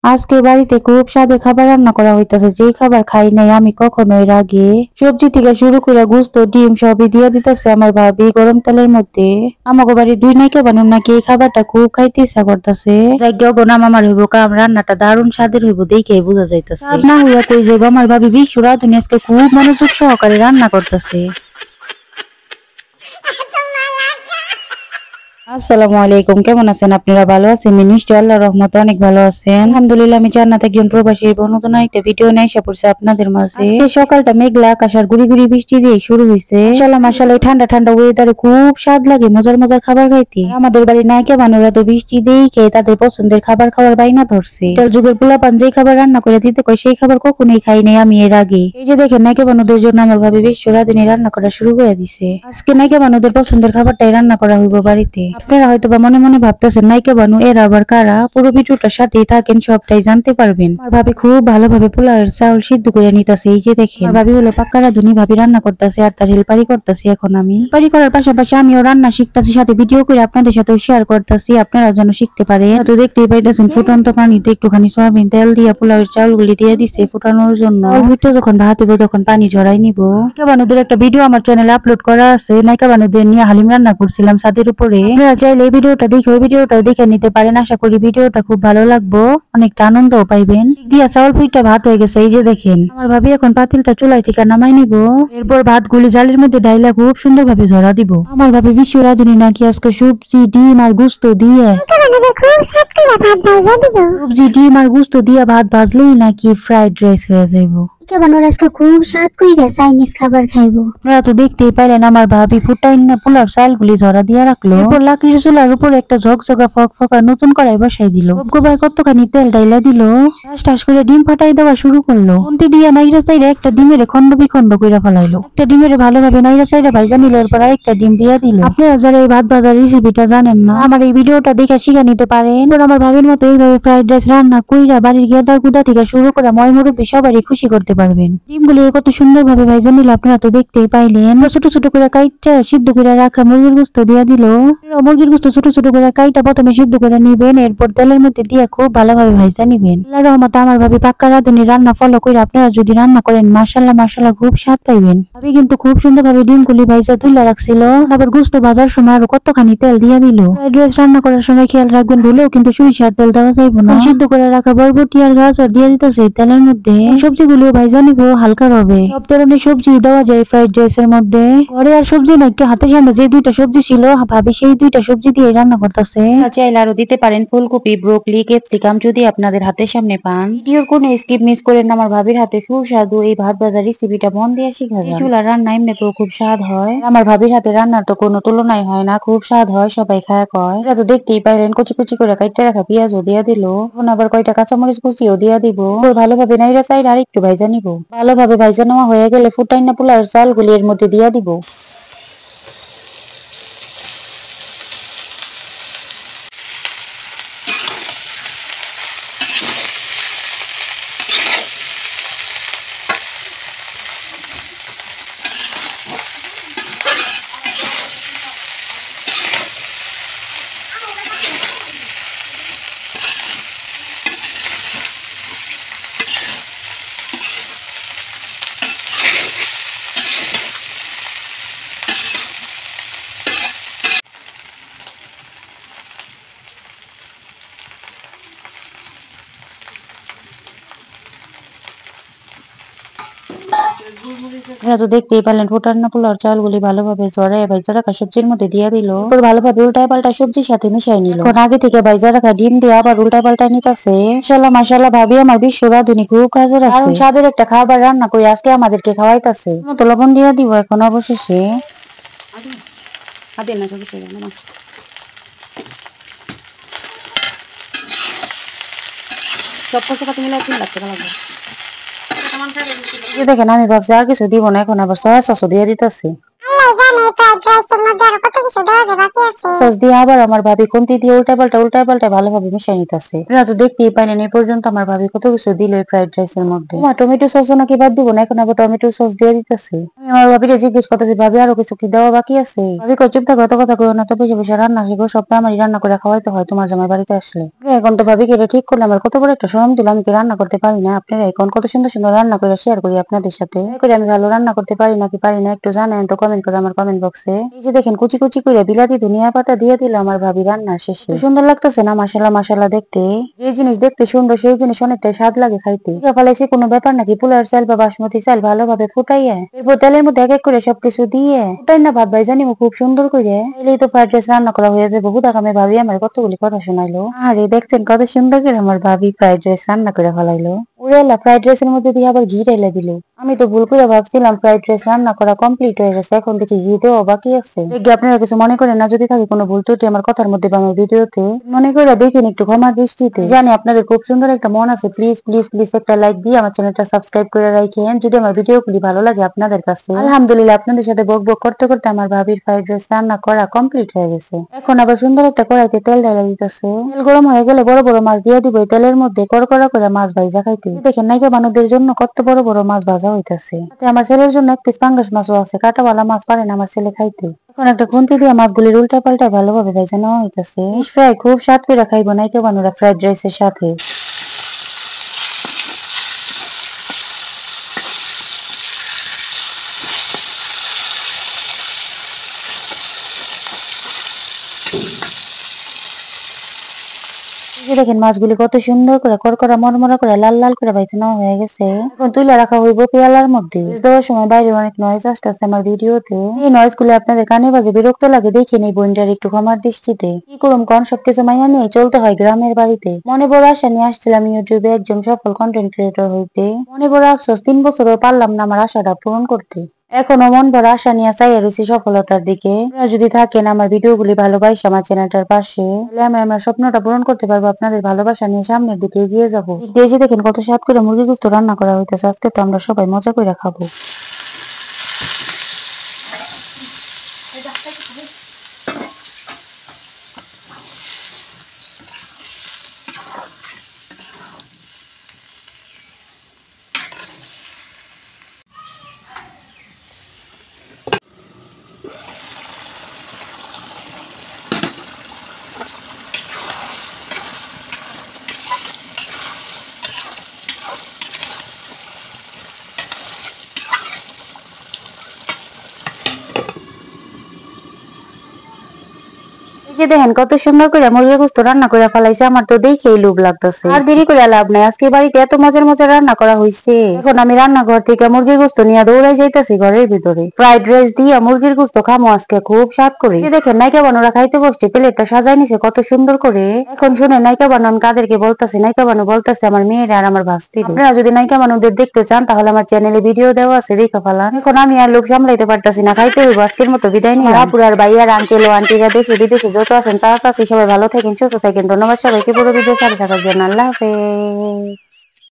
আজকে বাড়িতে খুব স্বাদের খাবার রান্না করা হইতাছে, যেই খাবার খাই নাই আমি কখনো এর আগে। সবজি থেকে শুরু করে গোস্ত ডিম সবই দিয়ে দিতেছে আমার ভাবি গরম তেলের মধ্যে। আমাকে বাড়ি দুই নাইকে বানুন নাকি এই খাবারটা খুব খাইতে ইচ্ছা করতেছে। যাইগো গোনাম আমার হইব কাম, রান্নাটা দারুণ স্বাদের হইব দেখে বোঝা যাইতেছে। না হইয়া কই যাইব আমার ভাবি বিশ্ব রাঁধুনি আজকে খুব মনোযোগ সহকারে রান্না করতেছে। আসসালামু আলাইকুম, কেমন আছেন আপনারা? ভালো আছেন? নিশ্চয়ই আল্লাহর রহমতে অনেক ভালো আছেন। আলহামদুলিল্লাহ, আমি জান্নাত একজন প্রবাসীর নতুন একটা ভিডিও নিয়ে এসে পড়ছি আপনাদের মাঝে। আজকে সকালটা মেঘলা আকাশ আর গুড়ি গুড়ি বৃষ্টি দিয়ে শুরু হয়েছে। মাশাআল্লাহ মাশাআল্লাহ, ঠান্ডা ঠান্ডা ওয়েদারে খুব স্বাদ লাগে মজার মজার খাবার খাইতে। আমাদের বাড়ির নায়িকা বানুরা তো বৃষ্টি দিয়েই খেয়ে তাদের পছন্দের খাবার খাওয়ার বাইনা ধরছে। যুগের পোলাপান যে খাবার রান্না করে দিতে কয় সেই খাবার কখনোই খাই নাই আমি এর আগে। এই যে দেখেন নায়িকা বানুদের জন্য আমার ভাবি বিশ্ব রাঁধুনি রান্না করা শুরু করে দিছে। আজকে নায়িকা বানুদের পছন্দের খাবারটাই রান্না করা হইব বাড়িতে। আপনারা হয়তো বা মনে মনে ভাবতেছেন নায়িকা বানু এরা আবার কারা, পুরো ভিডিওটার সাথেই থাকেন, সবটাই জানতে পারবেন। আমার ভাবি খুব ভালোভাবে পোলাওয়ের চাউল সিদ্ধ করে নিতেছে। এই যে দেখেন ভাবি হলো পাক্কা রাঁধুনি, ভাবি রান্না করতেছে আর তার হেল্পারি করতেছি। এখন আমি হেল্পারি করার পাশাপাশি আমিও রান্না শিখতেছি, সাথে ভিডিও করে আপনাদের সাথেও শেয়ার করতেছি, আপনারা যেন শিখতে পারেন। তো দেখতেই পাইতেছেন ফুটন্ত পানিতে একটুখানি সয়াবিন তেল দিয়ে পোলাওয়ের চাউলগুলি দিয়ে দিছে ফুটানোর জন্য। ভিডিও যখন ভাত হইব তখন পানি ঝরাই নিব। নায়িকা বানুদের একটা ভিডিও আমার চ্যানেলে আপলোড করা আছে, নায়িকা বানুদের নিয়ে হালিম রান্না করছিলাম ছাদের উপরে। আপনারা চাইলে এই ভিডিওটা দেখে ওই ভিডিওটাও দেখে নিতে পারেন। আশা করি ভিডিওটা খুব ভালো লাগবো, অনেকটা আনন্দও পাইবেন। দিয়া চাউল পিঠটা ভাত হয়ে গেছে। এই যে দেখেন আমার ভাবি এখন পাতিলটা চুলাই থেকে নামাই নিব, এরপর ভাতগুলি জালের মধ্যে ডাইলা খুব সুন্দর ভাবে ঝরা দিব। আমার ভাবি বিশ্ব রাঁধুনি নাকি আজকে সবজি ডিম আর গুস্ত দিয়ে সবজি ডিম আর গুস্ত দিয়ে ভাত ভাজলেই নাকি ফ্রাইড রাইস হয়ে যাইব। আজকে খুব স্বাদ কইরা চাইনিজ খাবার খাইবো। আপনারা তো দেখতেই পাইলেন আমার ভাবি ফুটাইন না পোলার চালগুলি ঝরা দিয়া রাখলো, এরপর লাকড়ির চুলার উপরে একটা ঝকঝকা ফকফকা নতুন কড়াই বসাই দিল। গোবাই কতখানি তেল ডাইলা দিল, টাস টাস করে ডিম ফাটাই দেওয়া শুরু করলো। অন্তি দিয়া নাইরা চাইরা একটা ডিমের খন্ড বিখন্ড কইরা ফেলাইলো। একটা ডিমের ভালোভাবে নাইরা চাইরা ভাইজা নিল, এরপর আরেকটা ডিম দিয়া দিল। আপনারা যারা এই ভাত ভাজার রেসিপিটা জানেন না, আমার এই ভিডিওটা দেখে শিখে নিতে পারেন। আমার ভাবির মতো এইভাবে ফ্রাইড রাইস রান্না কইরা বাড়ির গেদা গুদা থেকে শুরু করে ময় মুরব্বী সবারই খুশি করতে পারবেন। ডিমগুলি কত সুন্দর ভাবে ভাইজা নিল, আপনারা তো দেখতেই পাইলেন। ছোট ছোট করে কাইটা সিদ্ধ করে রাখা মুরগির গোস্ত দিয়া দিল। মুরগির গোস্ত ছোট ছোট করে কাইটা প্রথমে সিদ্ধ করে নিবেন, এরপর তেলের মধ্যে দিয়ে খুব ভালোভাবে ভাইজা নিবেন। আল্লাহর রহমতে আমার ভাবি পাক্কা রাঁধুনি রান্না ফলো করে আপনারা যদি রান্না করেন মাশাআল্লাহ মাশাআল্লাহ খুব স্বাদ পাইবেন। ভাবি কিন্তু খুব সুন্দর ভাবে ডিমগুলি ভাইজা তুলে রাখছিল। আবার গোস্ত ভাজার সময় আরো কতখানি তেল দিয়া দিল। ফ্রাইড রাইস রান্না করার সময় খেয়াল রাখবেন ভুলেও কিন্তু সরিষার তেল দেওয়া যাইবো না। সিদ্ধ করে রাখা বরবটি আর গাজর দিয়ে দিতেছে তেলের মধ্যে। সবজিগুলো ভাইজা নিব হালকা ভাবে। সব ধরনের সবজি দেওয়া যায় ফ্রাইড রাইসের মধ্যে। ঘরে আর সবজি না, একটু হাতের সামনে যে দুইটা সবজি ছিল ভাবি সেই দুইটা সবজি দিয়ে রান্না করতেছে। চাইলে আরো দিতে পারেন ফুলকপি, ব্রোকলি, ক্যাপসিকাম যদি আপনাদের হাতের সামনে পান। ভিডিওর কোনো স্কিপ মিস করেন না, আমার ভাবির হাতে সুস্বাদু এই ভাত ভাজা রেসিপিটা মন দিয়ে শিখাবেন। চুলার রান্না এমনিতেও খুব স্বাদ হয়, আমার ভাবির হাতে রান্নার তো কোনো তুলনাই হয় না, খুব স্বাদ হয়, সবাই খায় কয়। এটা তো দেখতেই পাইলেন কুচি কুচি করে কাইটে রাখা পেঁয়াজও দিয়া দিল, এখন আবার কয়টা কাঁচামরিচ কুচিও দিয়া দিব। ভালোভাবে নাইরা চাইলে আর একটু ভাইজা নিব। ভালোভাবে ভাইজা নেওয়া হয়ে গেলে ফুটাইনা পোলার চালগুলি এর মধ্যে দিয়া দিব। আপনারা তো দেখতেই পারলেন ফুটানো পোলার চালগুলি ভালোভাবে জড়ায় ভাইজা রাখা সবজির মধ্যে দিয়ে দিল, ভালোভাবে উল্টায় পাল্টা সবজির সাথে মিশাই নিল। এখন আগে থেকে ভাইজা রাখা ডিম দিয়ে আবার উল্টায় পাল্টা নিতেছে। মাশাআল্লাহ মাশাআল্লাহ, ভাবি আমার বিশ্ব রাঁধুনি খুব কাজের আছে, কারণ স্বাদের একটা খাবার রান্না করে আজকে আমাদেরকে খাওয়াইতেছে। তো লবণ দিয়ে দিব এখন অবশেষে। সব কিছু পাতি মিলাই 3 লাখ টাকা লাগবে। দেখেন আমি ভাবছি আর কিছু দিব না, এখন আবার সয়া সস দিয়ে দিতেছি। সস দিয়ে আবার আমার ভাবি খুন্তি দিয়ে উল্টা পাল্টা ভালোভাবে মিশাই নিতেছে। আপনারা তো দেখতেই পাইলেন এই পর্যন্ত আমার ভাবি কত কিছু দিল এই ফ্রাইড রাইসের মধ্যে। টমেটো সসও নাকি বাদ দিব না, এখন আবার টমেটো সস দিয়ে দিতেছে। আমি আমার ভাবিকে জিজ্ঞেস করতেছি, ভাবি আরো কিছু কি দেওয়া বাকি আছে? ভাবি কই চুপ থাকো, এত কথা কইও না তো, বসে বসে রান্না শিখো, সপ্তাহে আমারই রান্না করে খাওয়াইতে হয় তোমার জামাই বাড়িতে আসলে। এখন তো ভাবিকে এটা ঠিক করলে আমার কত বড় একটা শরম দিল, আমি কি রান্না করতে পারি না? আপনারা এখন কত সুন্দর সুন্দর রান্না করে শেয়ার করি আপনাদের সাথে। করে আমি ভালো রান্না করতে পারি নাকি পারি না একটু জানেন তো কমেন্ট করে আমার কমেন্ট বক্সে। এই যে দেখেন কুচি কুচি করে বিলাতি ধনিয়া পাতা দিয়ে দিল আমার ভাবি রান্নার শেষে। সুন্দর লাগতেছে না মাশাআল্লাহ মাশাআল্লাহ দেখতে? যে জিনিস দেখতে সুন্দর সেই জিনিস অনেকটাই স্বাদ লাগে খাইতে। ফলাইছে কোনো ব্যাপার নাকি? পোলার চাল বা বাসমতি চাল ভালোভাবে ফুটাইয়া এরপর তেলের মধ্যে এক এক করে সবকিছু দিয়ে ফুটাই না ভাত ভাই জানি খুব সুন্দর করে এলেই তো ফ্রাইড রাইস রান্না করা হয়ে যাবে। হুদা কামে ভাবি আমার কতগুলি কথা শোনাইলো। আরে দেখছেন কত সুন্দর করে আমার ভাবি ফ্রাইড রাইস রান্না করে ফেলাইলো। উড়েলা ফ্রাইড রাইসের মধ্যে দিয়ে আবার ঘি ঢেলে দিল। আমি তো ভুল করে ভাবছিলাম ফ্রাইড রাইস রান্না করা কমপ্লিট হয়ে গেছে, এখন দেখি ঘি দেওয়া বাকি আছে। আপনারা কিছু মনে করেন না যদি থাকে কোনো ভুল ত্রুটি আমার কথার মধ্যে বা আমার ভিডিওতে, মনে করে দেখেন একটু ক্ষমার দৃষ্টিতে। জানি আপনাদের খুব সুন্দর একটা মন আছে, প্লিজ প্লিজ প্লিজ একটা লাইক দিয়ে আমার চ্যানেলটা সাবস্ক্রাইব করে রাখেন যদি আমার ভিডিওগুলি ভালো লাগে আপনাদের কাছে। আলহামদুলিল্লাহ আপনাদের সাথে বক বক করতে করতে আমার ভাবির ফ্রাইড রাইস রান্না করা কমপ্লিট হয়ে গেছে। এখন আবার সুন্দর একটা কড়াইতে তেল ঢালা দিতেছে। তেল গরম হয়ে গেলে বড় বড় মাছ দিয়ে দিব তেলের মধ্যে, কড়কড়া করে মাছ ভাজা খাইতে। দেখেন নাইকা বানুদের জন্য কত বড় বড় মাছ ভাজা হইতেছে। আমার ছেলের জন্য এক পিস পাঙ্গাস মাছও আছে, কাঁটাওয়ালা মাছ পারে না আমার ছেলে খাইতে। এখন একটা খুন্তি দিয়ে মাছগুলির উল্টা পাল্টা ভালোভাবে ভেজে নেওয়া হইতেছে। ফিশ ফ্রাই খুব স্বাদ করে খাইবো নাইকা বানুরা ফ্রাইড রাইসের সাথে। দেখেন মাছগুলি কত সুন্দর করে করকরা মরমরা করে লাল লাল করে বাইতে নেওয়া হয়ে গেছে। এখন তুলে রাখা হইব পেয়ালার মধ্যে। দেওয়ার সময় বাইরে অনেক নয়েজ আসতেছে আমার ভিডিওতে। এই নয়েজ গুলি আপনাদের কানে বাজে বিরক্ত লাগে দেখে নেই বোনটার একটু ক্ষমার দৃষ্টিতে। কি করুম কোন সবকিছু মাইয়া নিয়ে চলতে হয় গ্রামের বাড়িতে। মনে বড় আশা নিয়ে আসছিলাম ইউটিউবে একজন সফল কন্টেন্ট ক্রিয়েটর হইতে। মনে বড় আফসোস 3 বছরও পারলাম না আমার আশাটা পূরণ করতে। এখনো মন ভরা আশা নিয়ে চাইয়া রয়েছি সফলতার দিকে। আপনারা যদি থাকেন আমার ভিডিওগুলি ভালোবাসে আমার চ্যানেলটার পাশে, তাহলে আমি আমার স্বপ্নটা পূরণ করতে পারবো। আপনাদের ভালোবাসা নিয়ে সামনের দিকে এগিয়ে যাবো। দেখে দেখেন কত স্বাদ করে মুরগি গোস্ত রান্না করা হইতেছে। আজকে তো আমরা সবাই মজা করে খাবো। দেখেন কত সুন্দর করে মুরগি গোস্ত রান্না করে ফেলাইছে, আমার তো দেখেই লোভ লাগতেছে। আর দেরি করে লাভ নাই, আজকে বাড়িতে এত মজার মজার রান্না করা হয়েছে। এখন আমি রান্নাঘর থেকে মুরগির গোস্ত নিয়ে দৌড়াই যাইতেছি ঘরের ভিতরে। ফ্রাইড রাইস দিয়ে মুরগির গোস্ত খামো আজকে খুব স্বাদ করে। দেখেন নায়িকা বানুরা খাইতে বসছে, প্লেটটা সাজাই নিছে কত সুন্দর করে। এখন শুনে নায়িকা বানু আমি কাদেরকে বলতেছি, নায়িকা বানু বলতেছে আমার মেয়েরা আর আমার ভাস্তি। আপনারা যদি নায়িকা বানুদের দেখতে চান তাহলে আমার চ্যানেলে ভিডিও দেওয়া আছে, দেখা ফেলান। এখন আমি আর লোক সামলাইতে পারতেছি না, খাইতে হইব। আজকের মতো বিদায় নিলাম। আপুর আর ভাইয়ার আঙ্কেল ও আন্টিরা দেশে বিদেশে যত আছেন চাচা সবাই ভালো থাকেন সুস্থ থাকেন। ধন্যবাদ সবাইকে পুরো ভিডিও সাথে থাকার জন্য। আল্লাহ হাফেজ।